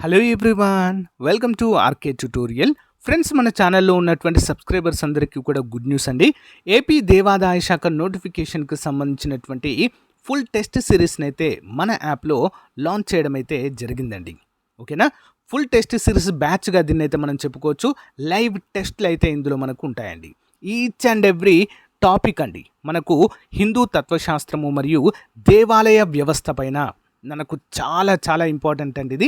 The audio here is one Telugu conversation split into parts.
Hello everyone, welcome to RK tutorial. Friends, మన ఛానల్లో ఉన్నటువంటి సబ్స్క్రైబర్స్ అందరికీ కూడా గుడ్ న్యూస్ అండి. ఏపీ దేవాదాయ శాఖ నోటిఫికేషన్కి సంబంధించినటువంటి ఫుల్ టెస్ట్ సిరీస్ని అయితే మన యాప్లో లాంచ్ చేయడం అయితే జరిగిందండి. ఓకేనా, ఫుల్ టెస్ట్ సిరీస్ బ్యాచ్గా దీన్ని అయితే మనం చెప్పుకోవచ్చు. లైవ్ టెస్ట్లు అయితే ఇందులో మనకు ఉంటాయండి. ఈచ్ అండ్ ఎవ్రీ టాపిక్ అండి మనకు హిందూ తత్వశాస్త్రము మరియు దేవాలయ వ్యవస్థ పైన మనకు చాలా చాలా ఇంపార్టెంట్ అండి ఇది.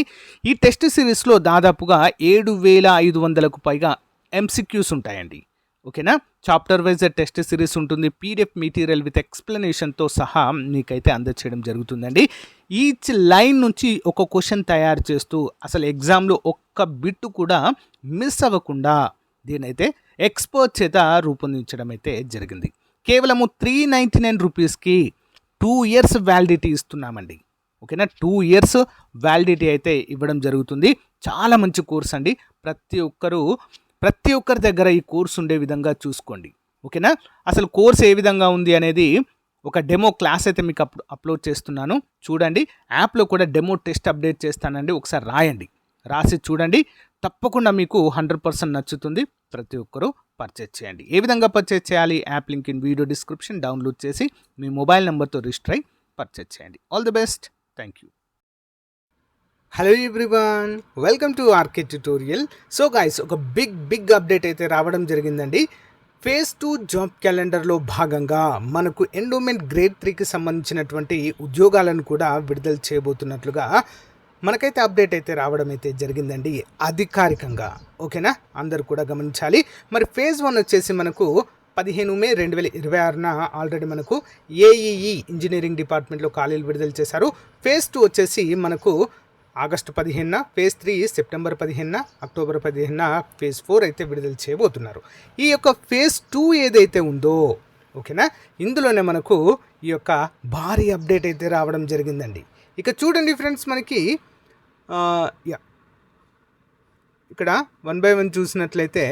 ఈ టెస్ట్ సిరీస్లో దాదాపుగా 7,500కు పైగా ఎంసిక్యూస్ ఉంటాయండి. ఓకేనా, చాప్టర్ వైజ్ టెస్ట్ సిరీస్ ఉంటుంది. పీడిఎఫ్ మెటీరియల్ విత్ ఎక్స్ప్లెనేషన్తో సహా మీకైతే అందచేయడం జరుగుతుందండి. ఈచ్ లైన్ నుంచి ఒక క్వశ్చన్ తయారు చేస్తూ అసలు ఎగ్జామ్లో ఒక్క బిట్టు కూడా మిస్ అవ్వకుండా దీనైతే ఎక్స్పర్ట్ చేత రూపొందించడం అయితే జరిగింది. కేవలము 399 రూపీస్కి 2 years వ్యాలిడిటీ ఇస్తున్నామండి. ఓకేనా, 2 years వ్యాలిడిటీ అయితే ఇవ్వడం జరుగుతుంది. చాలా మంచి కోర్స్ అండి. ప్రతి ఒక్కరి దగ్గర ఈ కోర్స్ ఉండే విధంగా చూసుకోండి. ఓకేనా, అసలు కోర్స్ ఏ విధంగా ఉంది అనేది ఒక డెమో క్లాస్ అయితే మీకు అప్లోడ్ చేస్తున్నాను, చూడండి. యాప్లో కూడా డెమో టెస్ట్ అప్డేట్ చేస్తానండి, ఒకసారి రాసి చూడండి. తప్పకుండా మీకు 100% నచ్చుతుంది. ప్రతి ఒక్కరూ పర్చేజ్ చేయండి. ఏ విధంగా పర్చేజ్ చేయాలి? App link in video description. Download చేసి మీ మొబైల్ నెంబర్తో రిజిస్టర్ అయ్యి పర్చేజ్ చేయండి. All the best. Thank you. Hello everyone, welcome to RK tutorial. So guys, ఒక బిగ్ అప్డేట్ అయితే రావడం జరిగిందండి. ఫేజ్ 2 జాబ్ క్యాలెండర్లో భాగంగా మనకు ఎండోమెంట్ గ్రేడ్ 3కి సంబంధించినటువంటి ఉద్యోగాలను కూడా విడుదల చేయబోతున్నట్లుగా మనకైతే అప్డేట్ అయితే రావడం అయితే జరిగిందండి అధికారికంగా. ఓకేనా, అందరూ కూడా గమనించాలి. మరి ఫేజ్ 1 వచ్చేసి మనకు 15 May 2026 ఆల్రెడీ మనకు ఏఈఈ ఇంజనీరింగ్ డిపార్ట్మెంట్లో ఖాళీలు విడుదల చేశారు. ఫేజ్ 2 వచ్చేసి మనకు August 15, phase 3 September 15, October 15, phase 4 అయితే విడుదల చేయబోతున్నారు. ఈ యొక్క ఫేజ్ 2 ఏదైతే ఉందో, ఓకేనా, ఇందులోనే మనకు ఈ యొక్క భారీ అప్డేట్ అయితే రావడం జరిగిందండి. ఇక చూడండి ఫ్రెండ్స్, మనకి ఇక్కడ 1 by 1 చూసినట్లయితే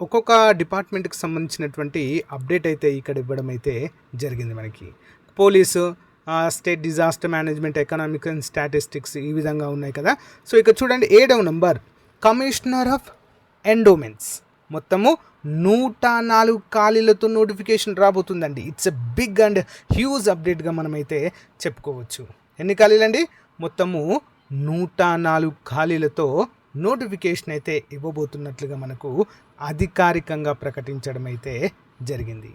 ఒక్కొక్క డిపార్ట్మెంట్కి సంబంధించినటువంటి అప్డేట్ అయితే ఇక్కడ ఇవ్వడం అయితే జరిగింది. మనకి police, state disaster management, economic and statistics ఈ విధంగా ఉన్నాయి కదా. సో ఇక్కడ చూడండి, 7వ నంబర్ కమిషనర్ ఆఫ్ ఎండోమెంట్స్. మొత్తము 104 ఖాళీలతో నోటిఫికేషన్ రాబోతుందండి. It's a big and huge అప్డేట్గా మనమైతే చెప్పుకోవచ్చు. ఎన్ని ఖాళీలండి? మొత్తము 104 ఖాళీలతో నోటిఫికేషన్ అయితే ఇవ్వబోతున్నట్లుగా మనకు అధికారికంగా ప్రకటించడం అయితే జరిగింది.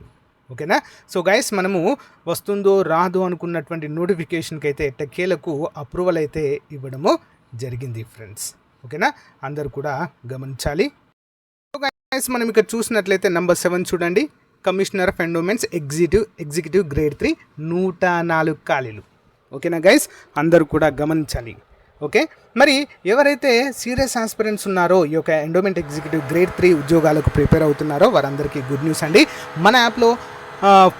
ఓకేనా, సో గైస్, మనము వస్తుందో రాదో అనుకున్నటువంటి నోటిఫికేషన్కి అయితే ఎట్టకేలకు అప్రూవల్ అయితే ఇవ్వడము జరిగింది ఫ్రెండ్స్. ఓకేనా, అందరు కూడా గమనించాలి. సో గైస్, మనం ఇక్కడ చూసినట్లయితే నెంబర్ 7 చూడండి, commissioner of endowments executive grade 3 104 ఖాళీలు. ఓకేనా గైస్, అందరూ కూడా గమనించాలి. ఓకే, మరి ఎవరైతే సీరియస్ ఆస్పిరెంట్స్ ఉన్నారో, ఈ యొక్క ఎండోమెంట్ ఎగ్జిక్యూటివ్ గ్రేడ్ 3 ఉద్యోగాలకు ప్రిపేర్ అవుతున్నారో వారందరికీ గుడ్ న్యూస్ అండి. మన యాప్లో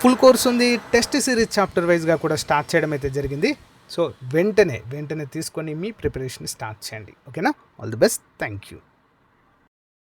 ఫుల్ కోర్స్ ఉంది. టెస్ట్ సిరీస్ చాప్టర్ వైజ్గా కూడా స్టార్ట్ చేయడం అయితే జరిగింది. సో వెంటనే తీసుకొని మీ ప్రిపరేషన్ స్టార్ట్ చేయండి. ఓకేనా, all the best. Thank you.